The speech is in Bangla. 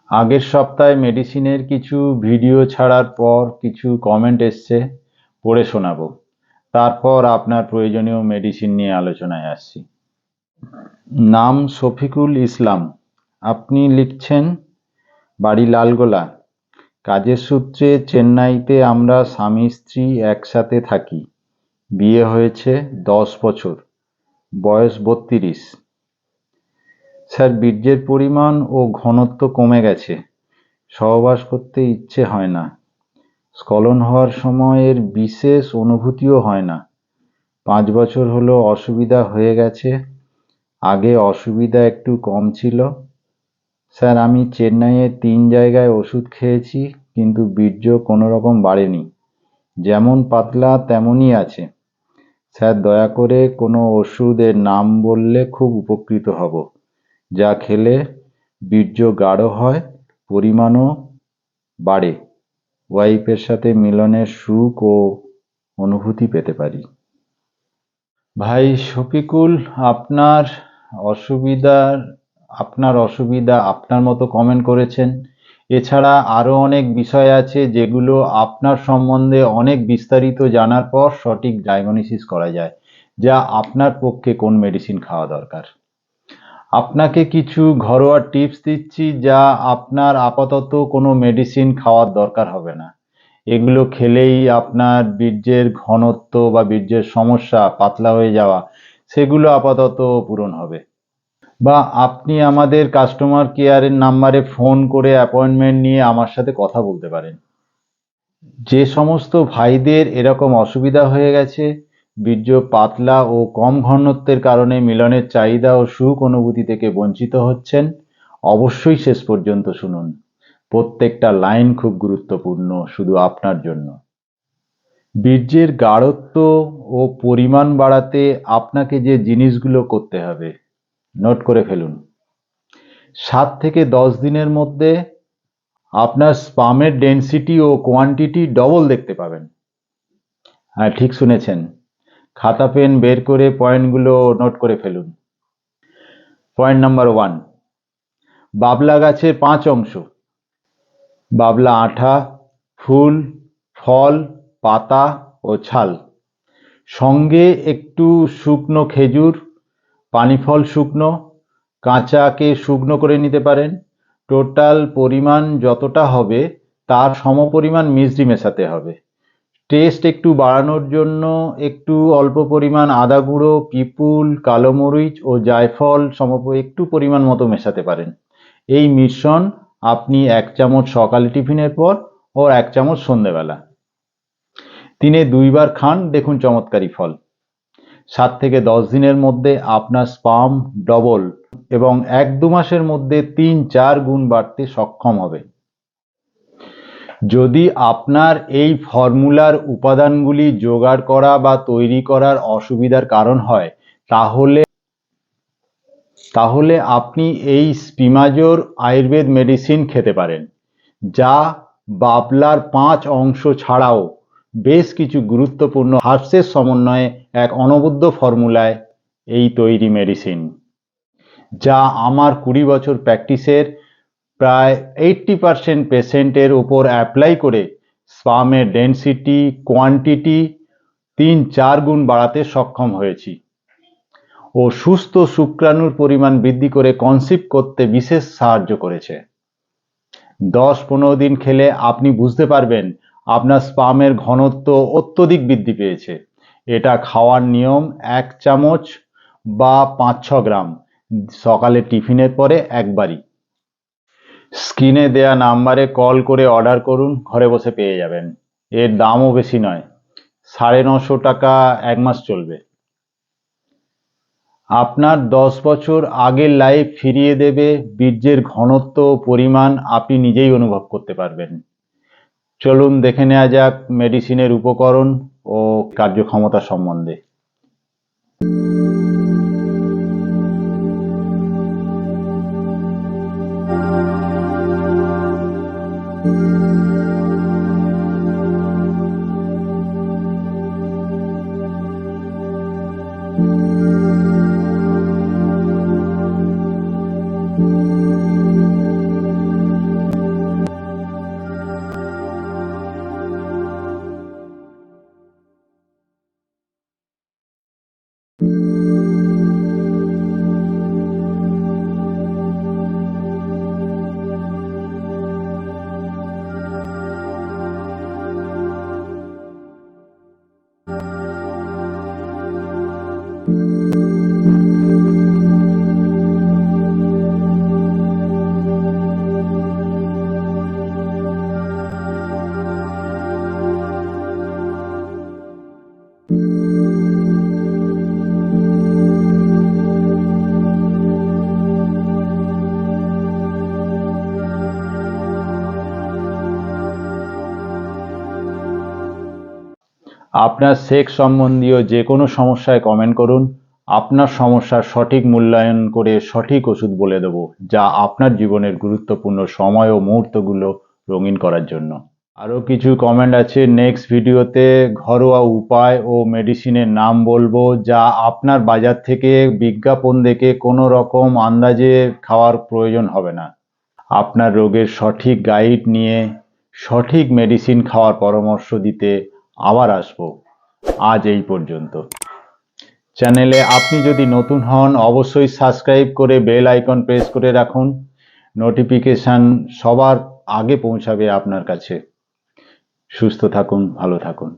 আগের সপ্তাহে মেডিসিনের কিছু ভিডিও ছাড়ার পর কিছু কমেন্ট এসছে, পড়ে শোনাবো। তারপর আপনার প্রয়োজনীয় মেডিসিন নিয়ে আলোচনায় আসছি। নাম শফিকুল ইসলাম। আপনি লিখছেন বাড়ি লালগোলা। কাজের সূত্রে চেন্নাইতে আমরা স্বামী স্ত্রী একসাথে থাকি। বিয়ে হয়েছে 10 বছর, বয়স 32। স্যার, বীর্যের পরিমাণ ও ঘনত্ব কমে গেছে, সহবাস করতে ইচ্ছে হয় না, স্খলন হওয়ার সময়ের বিশেষ অনুভূতিও হয় না। 5 বছর হলো অসুবিধা হয়ে গেছে, আগে অসুবিধা একটু কম ছিল। স্যার, আমি চেন্নাইয়ে 3 জায়গায় ওষুধ খেয়েছি, কিন্তু বীর্য কোনো রকম বাড়েনি, যেমন পাতলা তেমনই আছে। স্যার, দয়া করে কোনো ওষুধের নাম বললে খুব উপকৃত হব, যা খেলে বীর্য গাঢ় হয়, পরিমাণও বাড়ে, ওয়াইফের সাথে মিলনের সুখ ও অনুভূতি পেতে পারি। ভাই শফিকুল, আপনার অসুবিধা আপনার মতো কমেন্ট করেছেন। এছাড়া আরো অনেক বিষয় আছে যেগুলো আপনার সম্বন্ধে অনেক বিস্তারিত জানার পর সঠিক ডায়াগনোসিস করা যায়, যা আপনার পক্ষে কোন মেডিসিন খাওয়া দরকার। আপনাকে কিছু ঘরোয়া টিপস দিচ্ছি, যা আপনার আপাতত কোনো মেডিসিন খাওয়ার দরকার হবে না। এগুলো খেলেই আপনার বীর্যের ঘনত্ব বা বীর্যের সমস্যা, পাতলা হয়ে যাওয়া, সেগুলো আপাতত পূরণ হবে। বা আপনি আমাদের কাস্টমার কেয়ারের নাম্বারে ফোন করে অ্যাপয়েন্টমেন্ট নিয়ে আমার সাথে কথা বলতে পারেন। যে সমস্ত ভাইদের এরকম অসুবিধা হয়ে গেছে, বীর্য পাতলা ও কম ঘনত্বের কারণে মিলনের চাহিদা ও সুখ অনুভূতি থেকে বঞ্চিত হচ্ছেন, অবশ্যই শেষ পর্যন্ত শুনুন। প্রত্যেকটা লাইন খুব গুরুত্বপূর্ণ, শুধু আপনার জন্য। বীর্যের গাঢ়ত্ব ও পরিমাণ বাড়াতে আপনাকে যে জিনিসগুলো করতে হবে, নোট করে ফেলুন। 7 থেকে 10 দিনের মধ্যে আপনার স্পামের ডেনসিটি ও কোয়ান্টিটি ডবল দেখতে পাবেন। হ্যাঁ, ঠিক শুনেছেন। খাতা পেন বের করে পয়েন্টগুলো নোট করে ফেলুন। পয়েন্ট নাম্বার 1, বাবলা গাছের 5 অংশ: বাবলা আঠা, ফুল, ফল, পাতা ও ছাল, সঙ্গে একটু শুকনো খেজুর, পানি ফল শুকনো, কাঁচাকে শুকনো করে নিতে পারেন। টোটাল পরিমাণ যতটা হবে তার সমপরিমাণ মিশ্রি মেশাতে হবে। টেস্ট একটু বাড়ানোর জন্য একটু অল্প পরিমাণ আদা গুঁড়ো, পিপুল, কালো মরিচ ও জায়ফল একটু পরিমাণ মতো মেশাতে পারেন। এই মিশ্রণ আপনি 1 চামচ সকালে টিফিনের পর ও 1 চামচ সন্ধ্যেবেলা, দিনে 2 বার খান, দেখুন চমৎকারী ফল। 7 থেকে 10 দিনের মধ্যে আপনার স্পাম ডবল এবং 1-2 মাসের মধ্যে 3-4 গুণ বাড়তে সক্ষম হবে। যদি আপনার এই ফর্মুলার উপাদানগুলি জোগাড় করা বা তৈরি করার অসুবিধার কারণ হয়, তাহলে আপনি এই স্পিমাজোর আয়ুর্বেদ মেডিসিন খেতে পারেন, যা বাবলার 5 অংশ ছাড়াও বেশ কিছু গুরুত্বপূর্ণ হার্বসের সমন্বয়ে এক অনবদ্য ফর্মুলায় এই তৈরি মেডিসিন, যা আমার 20 বছর প্র্যাকটিসের প্রায় 80% পেশেন্টের ওপর অ্যাপ্লাই করে স্পামের ডেনসিটি, কোয়ান্টিটি 3-4 গুণ বাড়াতে সক্ষম হয়েছি ও সুস্থ শুক্রাণুর পরিমাণ বৃদ্ধি করে কনসিভ করতে বিশেষ সাহায্য করেছে। 10-15 দিন খেলে আপনি বুঝতে পারবেন আপনার স্পামের ঘনত্ব অত্যধিক বৃদ্ধি পেয়েছে। এটা খাওয়ার নিয়ম: 1 চামচ বা 5-6 গ্রাম, সকালে টিফিনের পরে একবারই। স্ক্রিনে দেয়া নাম্বারে কল করে অর্ডার করুন, ঘরে বসে পেয়ে যাবেন। এর দামও বেশি নয়, 950 টাকা, 1 মাস চলবে। আপনার 10 বছর আগের লাইফ ফিরিয়ে দেবে, বীর্যের ঘনত্ব ও পরিমাণ আপনি নিজেই অনুভব করতে পারবেন। চলুন দেখে নেওয়া যাক মেডিসিনের উপকরণ ও কার্যক্ষমতা সম্বন্ধে। আপনার সেক্স সম্বন্ধীয় যে কোনো সমস্যায় কমেন্ট করুন। আপনার সমস্যার সঠিক মূল্যায়ন করে সঠিক ওষুধ বলে দেব, যা আপনার জীবনের গুরুত্বপূর্ণ সময় ও মুহূর্তগুলো রঙিন করার জন্য। আরও কিছু কমেন্ট আছে, নেক্সট ভিডিওতে ঘরোয়া উপায় ও মেডিসিনের নাম বলবো, যা আপনার বাজার থেকে বিজ্ঞাপন দেখে কোনো রকম আন্দাজে খাওয়ার প্রয়োজন হবে না। আপনার রোগের সঠিক গাইড নিয়ে সঠিক মেডিসিন খাওয়ার পরামর্শ দিতে আবার আসবো। আজ এই পর্যন্ত। চ্যানেলে আপনি যদি নতুন হন অবশ্যই সাবস্ক্রাইব করে বেল আইকন প্রেস করে রাখুন। নোটিফিকেশান সবার আগে পৌঁছাবে আপনার কাছে। সুস্থ থাকুন, ভালো থাকুন।